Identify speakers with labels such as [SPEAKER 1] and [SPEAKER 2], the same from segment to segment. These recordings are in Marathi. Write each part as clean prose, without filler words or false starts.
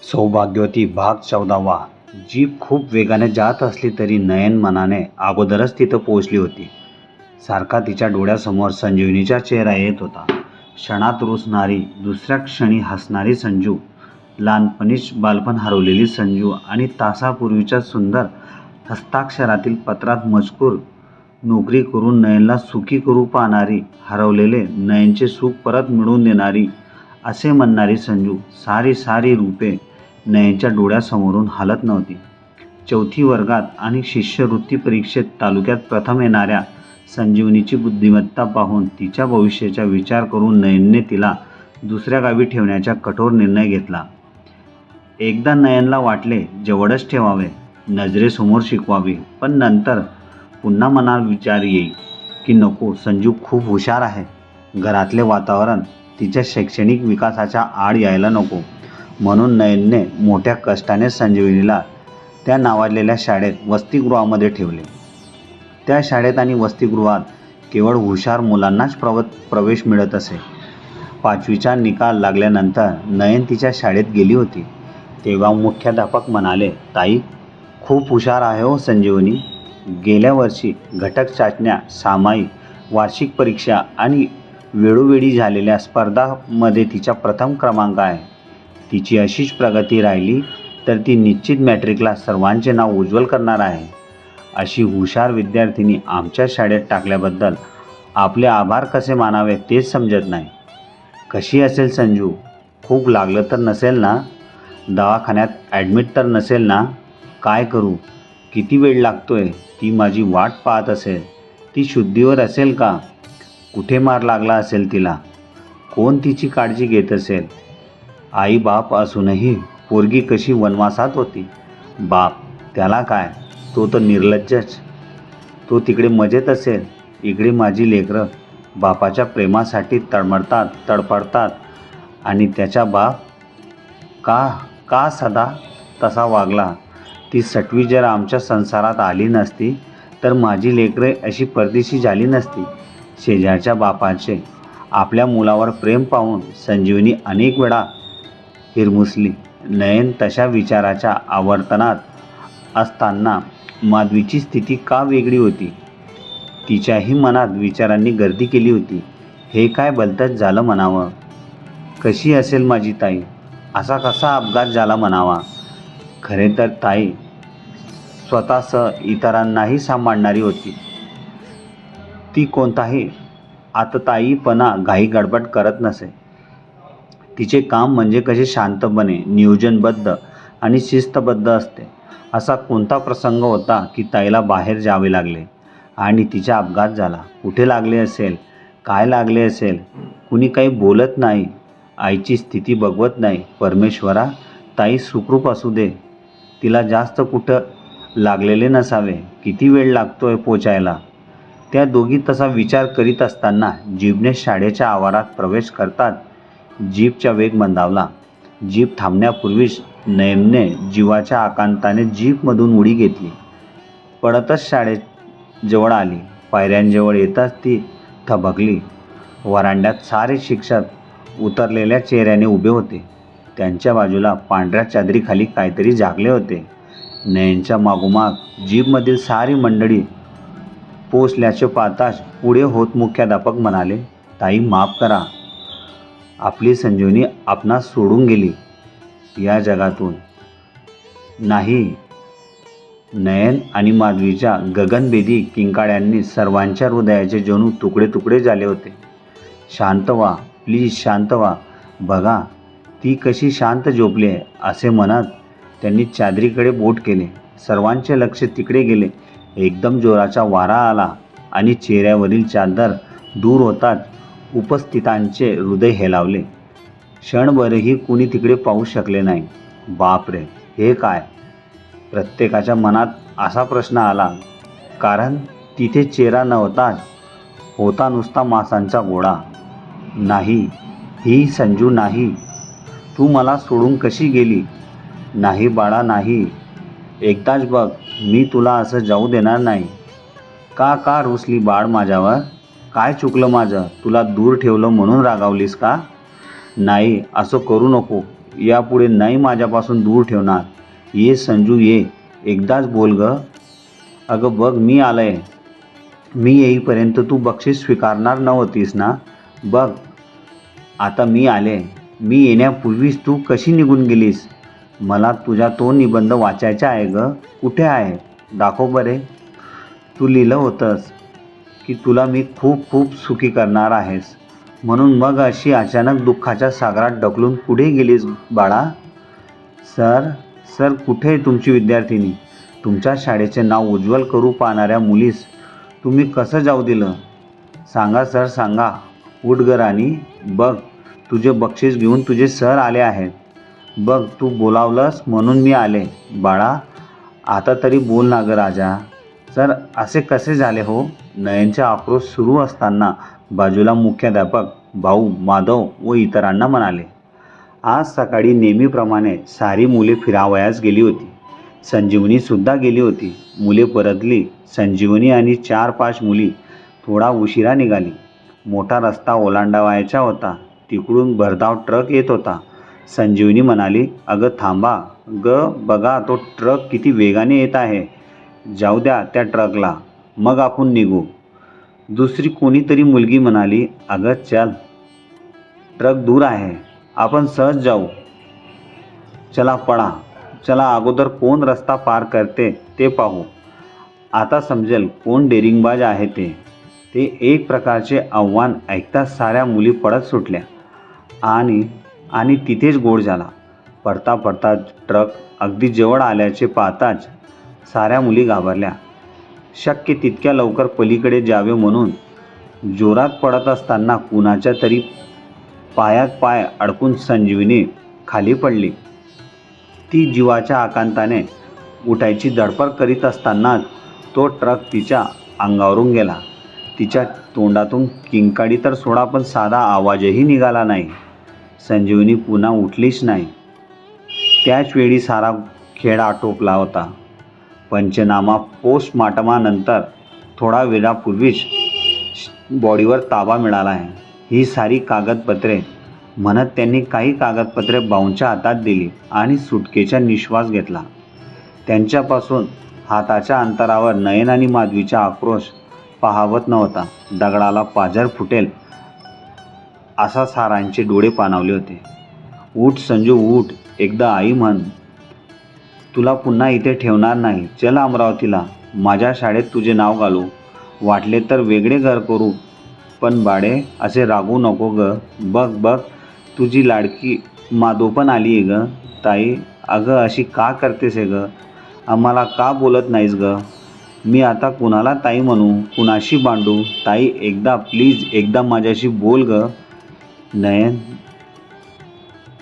[SPEAKER 1] सौभाग्यवती भाग 14वा. जीप खूप वेगाने जात असली तरी नयन मनाने अगोदरच तिथं पोहोचली होती. सारखा तिच्या डोळ्यासमोर संजीवनीचा चेहरा येत होता. क्षणात रुसणारी, दुसऱ्या क्षणी हसणारी संजू, लहानपणीच बालपण हरवलेली संजू आणि तासापूर्वीच्या सुंदर हस्ताक्षरातील पत्रात मजकूर, नोकरी करून नयनला सुखी करू पाहणारी, हरवलेले नयनचे सुख परत मिळवून देणारी असे म्हणणारी संजू, सारी सारी रूपे नयनच्या डोळ्यासमोरून हलत नव्हती. चौथी वर्गात आणि शिष्यवृत्ती परीक्षेत तालुक्यात प्रथम येणाऱ्या संजीवनीची बुद्धिमत्ता पाहून तिच्या भविष्याचा विचार करून नयनने तिला दुसऱ्या गावी ठेवण्याचा कठोर निर्णय घेतला. एकदा नयनला वाटले जवळच ठेवावे, नजरेसमोर शिकवावे, पण नंतर पुन्हा मनात विचार येईल की नको, संजू खूप हुशार आहे. घरातले वातावरण तिच्या शैक्षणिक विकासाच्या आड यायला नको. म्हणून नयनने मोठ्या कष्टाने संजीवनीला त्या नावाजलेल्या शाळेत वसतिगृहामध्ये ठेवले. त्या शाळेत आणि वसतिगृहात केवळ हुशार मुलांनाच प्रवेश मिळत असे. 5वीचा निकाल लागल्यानंतर नयन तिच्या शाळेत गेली होती. तेव्हा मुख्याध्यापक म्हणाले, ताई, खूप हुशार आहे हो संजीवनी. गेल्या वर्षी घटक चाचण्या, सामायिक, वार्षिक परीक्षा आणि वेळोवेळी झालेल्या स्पर्धांमध्ये तिचा प्रथम क्रमांक आहे. तिची अशीच प्रगती राहिली तर ती निश्चित मॅट्रिकला सर्वांचे नाव उज्ज्वल करणार आहे. अशी हुशार विद्यार्थिनी आमच्या शाळेत टाकल्याबद्दल आपले आभार कसे मानावे तेच समजत नाही. कशी असेल संजू? खूप लागलं तर नसेल ना? दवाखान्यात ॲडमिट तर नसेल ना? काय करू? किती वेळ लागतोय? ती माझी वाट पाहत असेल. ती शुद्धीवर असेल का? कुठे मार लागला असेल तिला? कोण तिची काळजी घेत असेल? आई बाप असूनही पोरगी कशी वनवासात होती. बाप, त्याला काय, तो तर निर्लज्जच. तो तिकडे मजेत असेल. इकडे माझी लेकरं बापाच्या प्रेमासाठी तडफडतात आणि त्याचा बाप का सदा तसा वागला. ती सटवी जर आमच्या संसारात आली नसती तर माझी लेकरे अशी परदेशी झाली नसती. शेजारच्या बापाचे आपल्या मुलावर प्रेम पाहून संजीवनी अनेक वेळा हिरमुसली. नयन तशा विचाराच्या आवर्तनात असताना माधवीची स्थिती का वेगळी होती? तिच्याही मनात विचारांनी गर्दी केली होती. हे काय भलतंच झालं म्हणावं? कशी असेल माझी ताई? असा कसा अपघात झाला म्हणावा? खरे तर ताई स्वतःसह इतरांनाही सांभाळणारी होती. ती कोणताही आततायीपणा, घाई गडबड करत नसे. तिचे काम म्हणजे कसे शांतपणे, नियोजनबद्ध आणि शिस्तबद्ध असते. असा कोणता प्रसंग होता की ताईला बाहेर जावे लागले आणि तिचा अपघात झाला? कुठे लागले असेल? काय लागले असेल? कुणी काही बोलत नाही. आईची स्थिती बघवत नाही. परमेश्वरा, ताई सुखरूप असू दे. तिला जास्त कुठं लागलेले नसावे. किती वेळ लागतोय पोचायला? त्या दोघी तसा विचार करीत असताना जीपने शाळेच्या आवारात प्रवेश करतात. जीपचा वेग मंदावला. जीप थांबण्यापूर्वीच नयनने जीवाच्या आकांताने जीपमधून उडी घेतली. पडतच शाळेत जवळ आली. पायऱ्यांजवळ येताच ती थबकली. वरांड्यात सारे शिक्षक उतरलेल्या चेहऱ्याने उभे होते. त्यांच्या बाजूला पांढऱ्या चादरीखाली काहीतरी झाकले होते. नयनच्या मागोमाग जीपमधील सारी मंडळी पोचल्याचे पाहताच पुढे होत मुख्याध्यापक म्हणाले, ताई, माफ करा. आपली संजीवनी आपणास सोडून गेली या जगातून. नाही. नयन आणि माधवीच्या गगनभेदी किंकाळ्यांनी सर्वांच्या हृदयाचे जणू तुकडे तुकडे झाले होते. शांत व्हा, प्लीज शांत व्हा. बघा ती कशी शांत झोपली आहे. असे म्हणत त्यांनी चादरीकडे बोट केले. सर्वांचे लक्ष तिकडे गेले. एकदम जोराचा वारा आला आणि चेहऱ्यावरील चादर दूर होताच उपस्थितांचे हृदय हेलावले. क्षणभरही कुणी तिकडे पाहू शकले नाही. बापरे, हे काय? प्रत्येकाच्या मनात असा प्रश्न आला. कारण तिथे चेहरा नव्हताच. होता नुसता मांसाचा गोळा. नाही, ही संजू नाही. तू मला सोडून कशी गेली? नाही बाळा, नाही. एकदाच बघ, मी तुला असं जाऊ देणार नाही. का रुसली बाळ माझ्यावर? काय चुकलं माझं? तुला दूर ठेवलं म्हणून रागावलीस का? नाही, असं करू नको. यापुढे नाही माझ्यापासून दूर ठेवणार. ये संजू ये, एकदाच बोल ग. अगं बघ मी आलंय. मी येईपर्यंत तू बक्षीस स्वीकारणार नव्हतीस ना. बघ आता मी आले. मी येण्यापूर्वीच तू कशी निघून गेलीस. मला तुझा तो निबंध वाचायचा आहे ग. कुठे आहे दाखव बरे. तू लिहिलं होतंस की तुला मी खूप खूप सुखी करणार आहेस, म्हणून मग अशी अचानक दुःखाच्या सागरात ढकलून कुठे गेलीस बाळा. सर सर कुठे आहे तुमची विद्यार्थिनी. तुमच्या शाळेचे नाव उज्ज्वल करू पाहणाऱ्या मुलीस तुम्ही कसं जाऊ दिलं. सांगा सर सांगा. उठ ग राणी. बघ तुझे बक्षीस घेऊन तुझे सर आले आहेत. बघ तू बोलावलंस म्हणून मी आले. बाळा आता तरी बोल ना ग राजा. सर असे कसे झाले हो. नयनचा आक्रोश सुरू असताना बाजूला मुख्याध्यापक भाऊ माधव व इतरांना म्हणाले. आज सकाळी नेहमीप्रमाणे सारी मुले फिरावयास गेली होती. संजीवनीसुद्धा गेली होती. मुले परतली. संजीवनी आणि 4-5 मुली थोडा उशिरा निघाली. मोठा रस्ता ओलांडावायचा होता. तिकडून भरधाव ट्रक येत होता. संजीवनी म्हणाली, अगं थांबा ग. बघा तो ट्रक किती वेगाने येत आहे. जाऊ द्या त्या ट्रकला, मग आपण निघू. दुसरी कोणीतरी मुलगी म्हणाली, अगं चल, ट्रक दूर आहे, आपण सहज जाऊ. चला पळा. चला अगोदर कोण रस्ता पार करते ते पाहू. आता समजेल कोण डेरिंगबाज आहे ते. ते एक प्रकारचे आव्हान ऐकताच साऱ्या मुली पळत सुटल्या आणि तिथेच गोड झाला. पडता पडता ट्रक अगदी जवळ आल्याचे पाहताच साऱ्या मुली घाबरल्या. शक्य तितक्या लवकर पलीकडे जावे म्हणून जोरात पडत असताना कुणाच्या तरी पायात पाय अडकून संजीवनी खाली पडली. ती जीवाच्या आकांताने उठायची धडपड करीत असतानाच तो ट्रक तिच्या अंगावरून गेला. तिच्या तोंडातून किंकाळी तर सोडा पण साधा आवाजही निघाला नाही. संजीवनी पुन्हा उठलीच नाही. त्याच वेळी सारा खेळ आटोपला होता. पंचनामा पोस्टमार्टमानंतर थोडा वेळापूर्वीच बॉडीवर ताबा मिळाला आहे. ही सारी कागदपत्रे म्हणत त्यांनी काही कागदपत्रे भाऊंच्या हातात दिली आणि सुटकेचा निश्वास घेतला. त्यांच्यापासून हाताच्या अंतरावर नयन आणि माधवीचा आक्रोश पाहावत नव्हता. दगडाला पाझर फुटेल असा सारांचे डोळे पाणावले होते. उठ संजू उठ. एकदा आई म्हण. तुला पुन्हा इथे ठेवणार नाही. चल अमरावतीला. माझ्या शाळेत तुझे नाव घालू. वाटले तर वेगळे घर करू. पण बाळे असे रागवू नको ग. बघ बघ तुझी लाडकी माधव पण आली आहे ग. ताई अगं अशी का करतेस ग. आम्हाला का बोलत नाहीस ग. मी आता कुणाला ताई म्हणू, कुणाशी भांडू. ताई एकदा प्लीज एकदा माझ्याशी बोल ग. नयन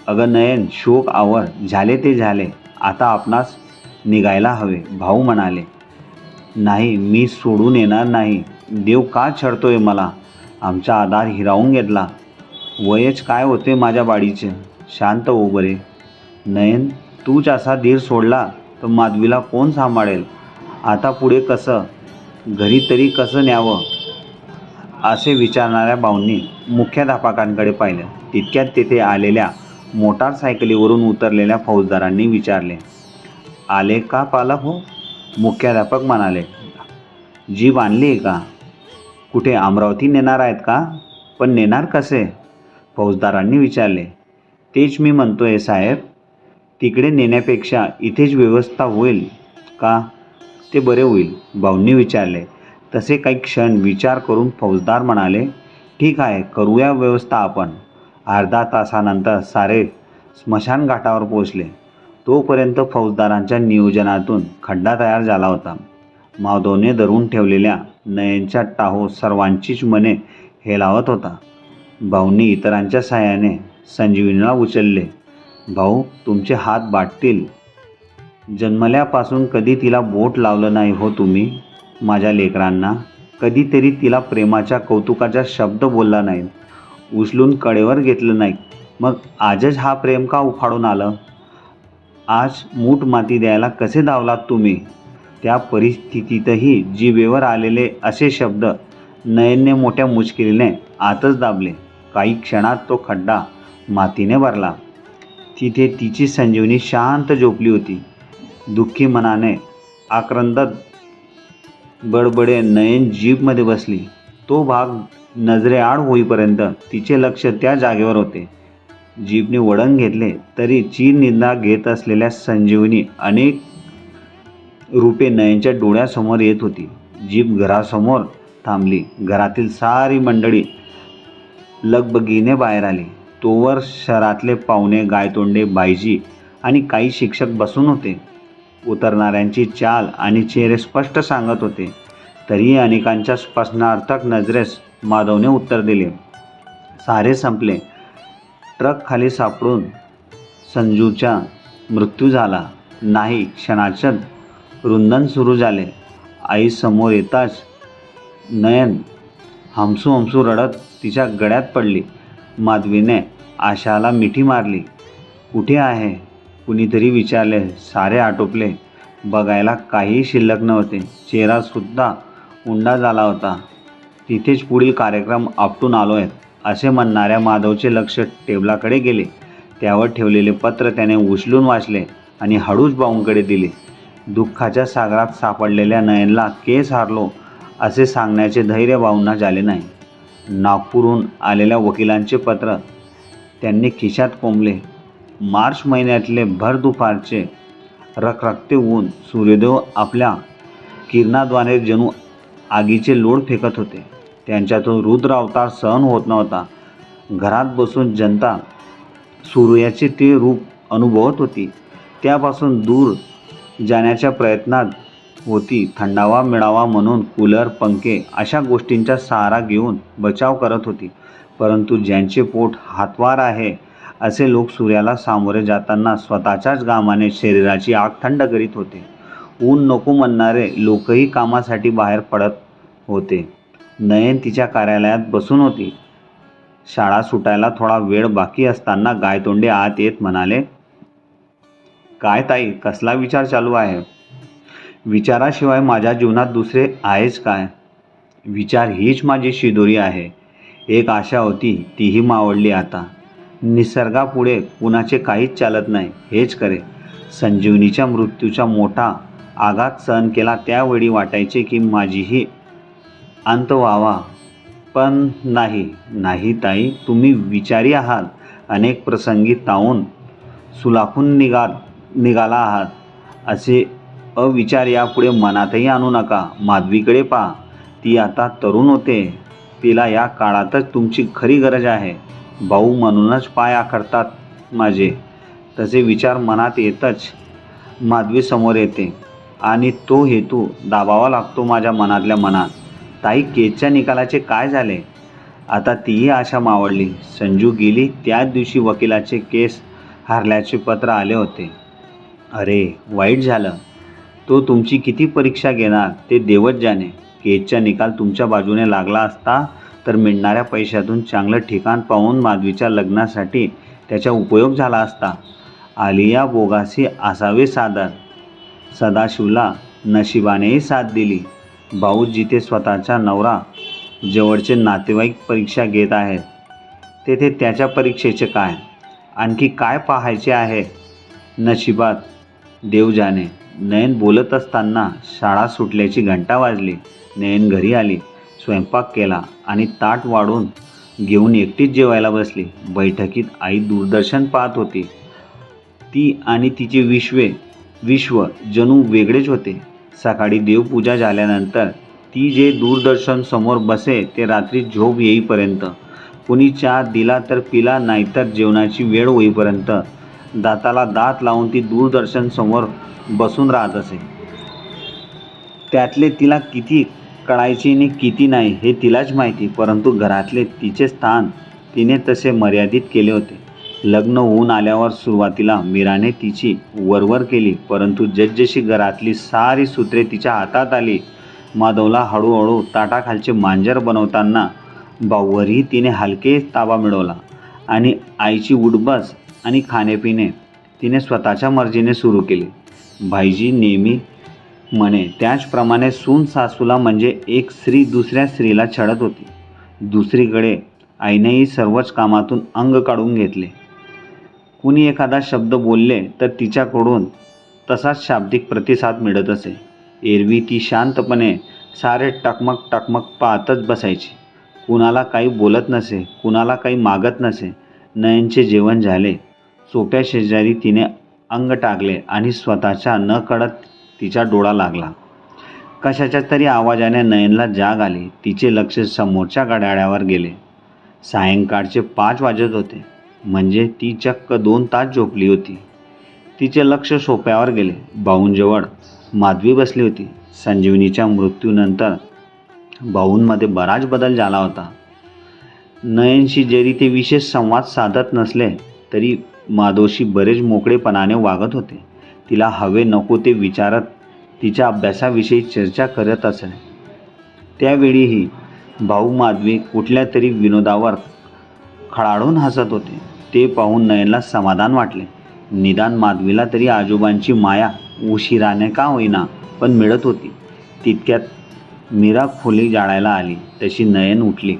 [SPEAKER 1] अगं नयन शोक आवर. झाले ते झाले. आता आपणास निघायला हवे. भाऊ म्हणाले. नाही मी सोडून येणार नाही. देव का छळतोय मला. आमचा आधार हिरावून घेतला. वयच काय होते माझ्या बाडीचे. शांत हो बरे. नयन तूच असा धीर सोडला तर माधवीला कोण सांभाळेल. आता पुढे कसं. घरी तरी कसं न्यावं. असे विचारणाऱ्या भाऊंनी मुख्याध्यापकांकडे पाहिलं. तितक्यात तेथे आलेल्या मोटारसायकलीवरून उतरलेल्या फौजदारांनी विचारले, आले का पालक हो. मुख्याध्यापक म्हणाले, जीप आणली आहे का. कुठे अमरावती नेणार आहेत का. पण नेणार कसे. फौजदारांनी विचारले. तेच मी म्हणतोय साहेब. तिकडे नेण्यापेक्षा इथेच व्यवस्था होईल का. ते बरे होईल. भाऊंनी विचारले. तसे काही क्षण विचार करून फौजदार म्हणाले, ठीक आहे करूया व्यवस्था आपण. अर्धा तासानंतर सारे स्मशान घाटावर पोचले. तोपर्यंत फौजदारांच्या नियोजनातून खड्डा तयार झाला होता. माधवने धरून ठेवलेल्या नयनचा टाहो सर्वांचीच मने हेलावत होता. भाऊंनी इतरांच्या साहाय्याने संजीवनीला उचलले. भाऊ तुमचे हात बाटतील. जन्मल्यापासून कधी तिला बोट लावलं नाही हो तुम्ही. माझ्या लेकरांना कधीतरी तिला प्रेमाच्या कौतुकाचा शब्द बोलला नाही. उचलून कडेवर घेतलं नाही. मग आजच हा प्रेम का उफाळून आलं. आज मूठ माती द्यायला कसे धावलात तुम्ही. त्या परिस्थितीतही जिभेवर आलेले असे शब्द नयनने मोठ्या मुश्किलीने आतच दाबले. काही क्षणात तो खड्डा मातीने भरला. तिथे तिची संजीवनी शांत झोपली होती. दुःखी मनाने आक्रंदत बडबडे नयन जीपमध्ये बसली. तो भाग नजरेआड होईपर्यंत तिचे लक्ष त्या जागेवर होते. जीपने वळण घेतले तरी चिरनिद्रा घेत असलेल्या संजीवनी अनेक रूपे नयनच्या डोळ्यासमोर येत होती. जीप घरासमोर थांबली. घरातील सारी मंडळी लगबगीने बाहेर आली. तोवर शहरातले पाहुणे, गायतोंडे, बाईजी आणि काही शिक्षक बसून होते. उतरणाऱ्यांची चाल आणि चेहरे स्पष्ट सांगत होते. तरीही अनेकांच्या प्रश्नार्थक नजरेस माधवने उत्तर दिले. सारे संपले. ट्रक खाली सापडून संजूचा मृत्यू झाला नाही. क्षणाचं रुंदन सुरू झाले. आई समोर येताच नयन हमसू हमसू रडत तिच्या गळ्यात पडली. माधवीने आशाला मिठी मारली. कुठे आहे? कुणीतरी विचारले. सारे आटोपले. बघायला काहीही शिल्लक नव्हते. चेहरासुद्धा उंडा झाला होता. तिथेच पुढील कार्यक्रम आपटून आलोय असे म्हणणाऱ्या माधवचे लक्ष टेबलाकडे गेले. त्यावर ठेवलेले पत्र त्याने उचलून वाचले आणि हळूच भाऊंकडे दिले. दुःखाच्या सागरात सापडलेल्या नयनला केस हारलो असे सांगण्याचे धैर्य भाऊंना झाले नाही. नागपूरहून आलेल्या वकिलांचे पत्र त्यांनी खिशात कोंबले. मार्च महिन्यातले भर दुपारचे रखरखते ऊन, सूर्यदेव आपल्या किरणाद्वारे जणू आगीचे लोळ फेकत होते. त्यांच्यातून रुद्र अवतार सहन होत नव्हता. घरात बसून जनता सूर्याचे ते रूप अनुभवत होती. त्यापासून दूर जाण्याच्या प्रयत्नात होती. थंडावा मिळावा म्हणून कूलर, पंखे अशा गोष्टींचा सहारा घेऊन बचाव करत होती. परंतु ज्यांचे पोट हातवार आहे असे लोक सूर्याला सामोरे जाताना स्वतःच्याच घामाने शरीराची आग थंड करीत होते. ऊन नको म्हणणारे लोकही कामासाठी बाहेर पडत होते. नयन तिच्या कार्यालयात बसून होती. शाळा सुटायला थोडा वेळ बाकी असताना गायतोंडे आत येत म्हणाले, काय ताई, कसला विचार चालू आहे? विचाराशिवाय माझ्या जीवनात दुसरे आहेच काय? विचार हीच माझी शिदोरी आहे. एक आशा होती, तीही मावळली आता. निसर्गापुढे कुणाचे काहीच चालत नाही, हेच खरे. संजीवनीच्या मृत्यूचा मोठा आघात सहन केला त्यावेळी वाटायचे की माझीही अंत व्हावा. पण नाही ताई, तुम्ही विचारी आहात. अनेक प्रसंगी तावून सुलाखून निघाला आहात. असे अविचार यापुढे मनातही आणू नका. माधवीकडे पहा. ती आता तरुण होते. तिला या काळातच तुमची खरी गरज आहे. भाऊ म्हणूनच पाय आखडतात माझे. तसे विचार मनात येतच माधवी समोर येते आणि तो हेतू दाबावा लागतो माझ्या मनातल्या मनात. ताई, केसच्या निकालाचे काय झाले? आता तीही आशा मावळली. संजू गेली त्याच दिवशी वकिलाचे केस हारल्याचे पत्र आले होते. अरे, वाईट झालं. तो तुमची किती परीक्षा घेणार ते देवच जाणे. केसचा निकाल तुमच्या बाजूने लागला असता तर मिळणाऱ्या पैशातून चांगलं ठिकाण पाहून माधवीच्या लग्नासाठी त्याचा उपयोग झाला असता. आलिया बोगासी असावे सादर. सदाशिवला नशिबानेही साथ दिली. भाऊ जिथे स्वतःचा नवरा, जवळचे नातेवाईक परीक्षा घेत आहेत, तेथे त्याच्या परीक्षेचे काय? आणखी काय पाहायचे आहे नशिबात, देव जाणे. नयन बोलत असताना शाळा सुटल्याची घंटा वाजली. नयन घरी आली, स्वयंपाक केला आणि ताट वाढून घेऊन एकटीच जेवायला बसली. बैठकीत आई दूरदर्शन पाहत होती. ती आणि तिचे विश्व जणू वेगळेच होते. सकाळी देवपूजा झाल्यानंतर ती जे दूरदर्शन समोर बसे ते रात्री झोप येईपर्यंत. कुणी चहा दिला तर पिला, नाहीतर जेवणाची वेळ होईपर्यंत दाताला दात लावून ती दूरदर्शन समोर बसून राहत असे. त्यातले तिला किती कळायचे आणि किती नाही हे तिलाच माहिती. परंतु घरातले तिचे स्थान तिने तसे मर्यादित केले होते. लग्न होऊन आल्यावर सुरुवातीला मीराने तिची वरवर केली. परंतु जसजशी घरातली सारी सूत्रे तिच्या हातात आली, माधवला हळूहळू ताटाखालचे मांजर बनवताना भाऊवरही तिने हलके ताबा मिळवला. आणि आईची उठबस आणि खाणेपिणे तिने स्वतःच्या मर्जीने सुरू केले. भाईजी नेहमी म्हणे त्याचप्रमाणे सून सासूला म्हणजे एक स्त्री दुसऱ्या स्त्रीला छळत होती. दुसरीकडे आईनेही सर्वच कामातून अंग काढून घेतले. कुणी एखादा शब्द बोलले तर तिच्याकडून तसाच शाब्दिक प्रतिसाद मिळत असे. एरवी ती शांतपणे सारे टकमक टकमक पाहतच बसायची. कुणाला काही बोलत नसे, कुणाला काही मागत नसे. नयनचे जेवण झाले. सोप्या शेजारी तिने अंग टाकले आणि स्वतःच्या नकळत तिचा डोळा लागला. कशाच्या तरी आवाजाने नयनला जाग आली. तिचे लक्ष समोरच्या घड्याळावर गेले. सायंकाळचे 5 वाजत होते. म्हणजे ती चक्क 2 तास झोपली होती. तिचे लक्ष सोफ्यावर गेले. भाऊंजवळ माधवी बसली होती. संजीवनीच्या मृत्यूनंतर भाऊंमध्ये बराच बदल झाला होता. नयनशी जरी ते विशेष संवाद साधत नसले तरी माधवशी बरेच मोकळेपणाने वागत होते. तिला हवे नको ते विचारत तिच्या अभ्यासाविषयी चर्चा करत असे. त्यावेळीही भाऊ माधवी कुठल्या तरी विनोदावर खळाळून हसत होते. ते पाहून नयनला समाधान वाटले. निदान माधवीला तरी आजोबांची माया उशिराने का होईना पण मिळत होती. तितक्यात मीरा खोली जाळायला आली. तशी नयन उठली.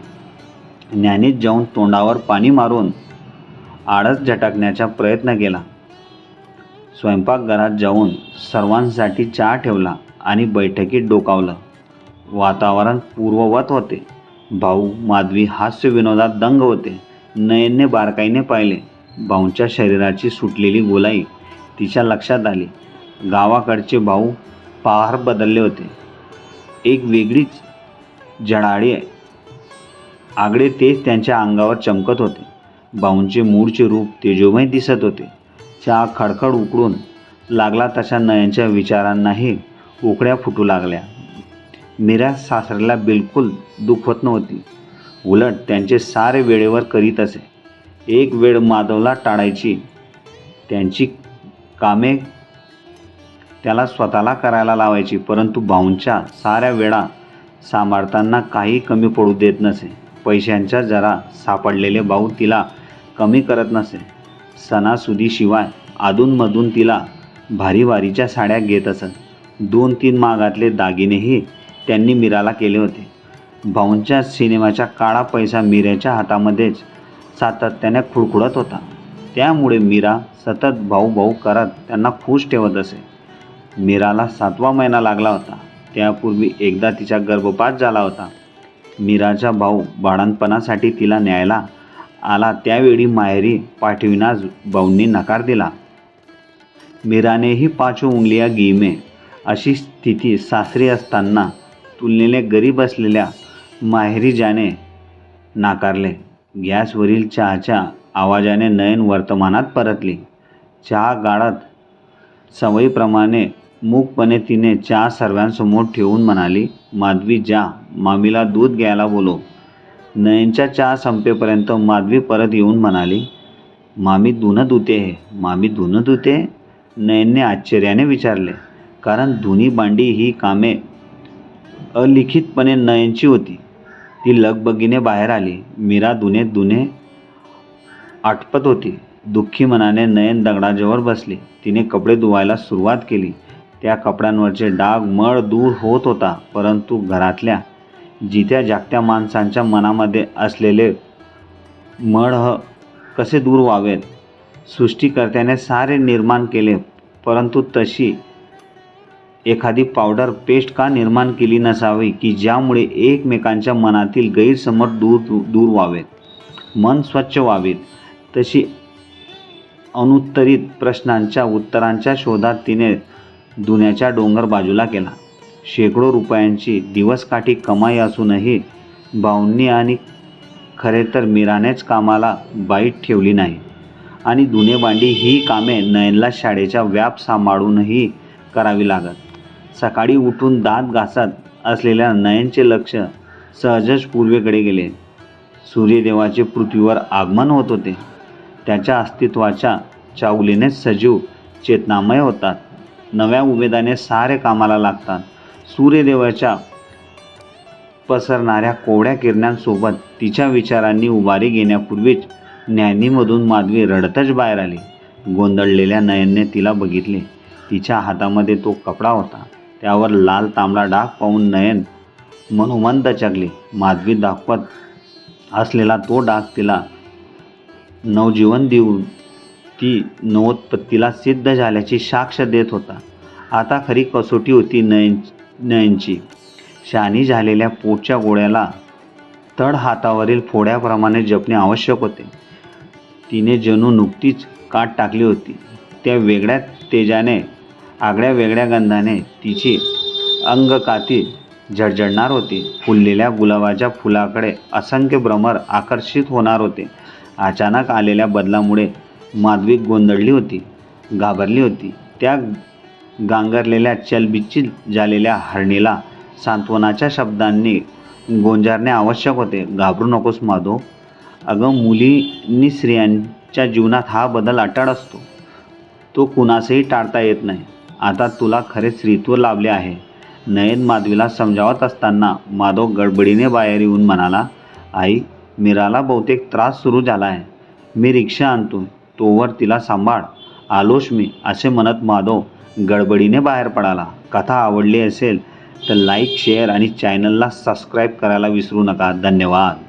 [SPEAKER 1] ज्ञानेश जाऊन तोंडावर पाणी मारून आळस झटकण्याचा प्रयत्न केला. स्वयंपाकघरात जाऊन सर्वांसाठी चहा ठेवला आणि बैठकीत डोकावलं. वातावरण पूर्ववत होते. भाऊ माधवी हास्य विनोदात दंग होते. नयनने बारकाईने पाहिले. भाऊंच्या शरीराची सुटलेली गोलाई तिच्या लक्षात आली. गावाकडचे भाऊ फार बदलले होते. एक वेगळीच झळाळी आगळे तेज त्यांच्या अंगावर चमकत होते. भाऊंचे मूळचे रूप तेजोमय दिसत होते. चहा खडखड उकळून लागला तशा नयनच्या विचारांनाही उकळ्या फुटू लागल्या. मीरा सासऱ्याला बिलकुल दुखवत नव्हती. उलट त्यांचे सारे वेळेवर करीत असे. एक वेळ माधवला टाळायची. त्यांची कामे त्याला स्वतःला करायला लावायची. परंतु भाऊंच्या साऱ्या वेळा सांभाळताना काही कमी पडू देत नसे. पैशांच्या जरा सापडलेले भाऊ तिला कमी करत नसे. सणासुदीशिवाय अधूनमधून तिला भारी भारीच्या साड्या घेत असत. 2-3 महागातले दागिनेही त्यांनी मीराला केले होते. भाऊंच्या सिनेमाचा काळा पैसा मीराच्या हातामध्येच सातत्याने खुळखुळत होता. त्यामुळे मीरा सतत भाऊ भाऊ करत त्यांना खुश ठेवत असे. मीराला 7वा महिना लागला होता. त्यापूर्वी एकदा तिचा गर्भपात झाला होता. मीराचा भाऊ बाळंतपणासाठी तिला न्यायला आला. त्यावेळी माहेरी पाठविण्यास भाऊंनी नकार दिला. मीरानेही 5 उंगलिया घी में अशी स्थिती सासरी असताना तुलनेने गरीब असलेल्या माहेरी जाणे नाकारले. गॅसवरील चहाच्या आवाजाने नयन वर्तमानात परतली. चहा गाळत सवयीप्रमाणे मूकपणे तिने चहा सर्वांसमोर ठेवून म्हणाली, माधवी जा, मामीला दूध घ्यायला बोलव. नयनचा चहा संपेपर्यंत माधवी परत येऊन म्हणाली, मामी धुणं धुते आहे. मामी धुणं धुते? नयनने आश्चर्याने विचारले. कारण धुणी भांडी ही कामे अलिखितपणे नयनची होती. ती लगबगीने बाहेर आली. मीरा धुणे आटपत होती. दुःखी मनाने नयन दगडाजवळ बसली. तिने कपडे धुवायला सुरुवात केली. त्या कपड्यांवरचे डाग मळ दूर होत होता. परंतु घरातल्या जित्या जागत्या माणसांच्या मनामध्ये असलेले मळ कसे दूर व्हावेत? सृष्टिकर्त्याने सारे निर्माण केले, परंतु तशी एखादी पावडर पेस्ट का निर्माण केली नसावी की ज्यामुळे एकमेकांच्या मनातील गैरसमज दूर व्हावेत, मन स्वच्छ व्हावेत? तशी अनुत्तरित प्रश्नांच्या उत्तरांच्या शोधात तिने धुण्याचा डोंगर बाजूला केला. शेकडो रुपयांची दिवसकाठी कमाई असूनही भाऊंनी आणि खरे तर मीरानेच कामाला बाईट ठेवली नाही. आणि धुणे भांडी ही कामे नयनला शाळेचा व्याप सांभाळूनही करावी लागत. सकाळी उठून दात घासत असलेल्या नयनचे लक्ष सहजच पूर्वेकडे गेले. सूर्यदेवाचे पृथ्वीवर आगमन होत होते. त्याच्या अस्तित्वाच्या चाहुलीने सजीव चेतनामय होतात. नव्या उमेदाने सारे कामाला लागतात. सूर्यदेवाच्या पसरणाऱ्या कोवळ्या किरणांसोबत तिच्या विचारांनी उभारी घेण्यापूर्वीच ज्ञानीमधून माधवी रडतच बाहेर आली. गोंधळलेल्या नयनने तिला बघितले. तिच्या हातामध्ये तो कपडा होता. त्यावर लाल तांबडा डाग पाहून नयन मनोमन दचकली. माधवी दाखवत असलेला तो डाग तिला नवजीवन देऊन ती नवोत्पत्तीला सिद्ध झाल्याची साक्ष देत होता. आता खरी कसोटी होती नयनची. शहाणी झालेल्या पोटच्या गोळ्याला तड हातावरील फोड्याप्रमाणे जपणे आवश्यक होते. तिने जणू नुकतीच काट टाकली होती. त्या वेगळ्या तेजाने, आगळ्या वेगळ्या गंधाने तिची अंगकाती झडझडणार होती. फुललेल्या गुलाबाच्या फुलाकडे असंख्य भ्रमर आकर्षित होणार होते. अचानक आलेल्या बदलामुळे माधवी गोंधळली होती, घाबरली होती. त्या गांगरलेल्या, चलबिचल झालेल्या हरणीला सांत्वनाच्या शब्दांनी गोंजारणे आवश्यक होते. घाबरू नकोस माधव. अगं, मुलींनी स्त्रियांच्या जीवनात हा बदल अटाळ असतो. तो कुणासही टाळता येत नाही. आता तुला खरे स्त्रीत्व लाभले आहे. नयन माधवीला समजावत असताना माधव गडबडीने बाहेर येऊन म्हणाला, आई, मीराला बहुतेक त्रास सुरू झाला आहे. मी रिक्षा आणतो, तोवर तिला सांभाळ. आलोच मी, असे म्हणत माधव गडबडीने बाहेर पडाला. कथा आवडली असेल तर लाईक, शेअर आणि चॅनलला सबस्क्राईब करायला विसरू नका. धन्यवाद.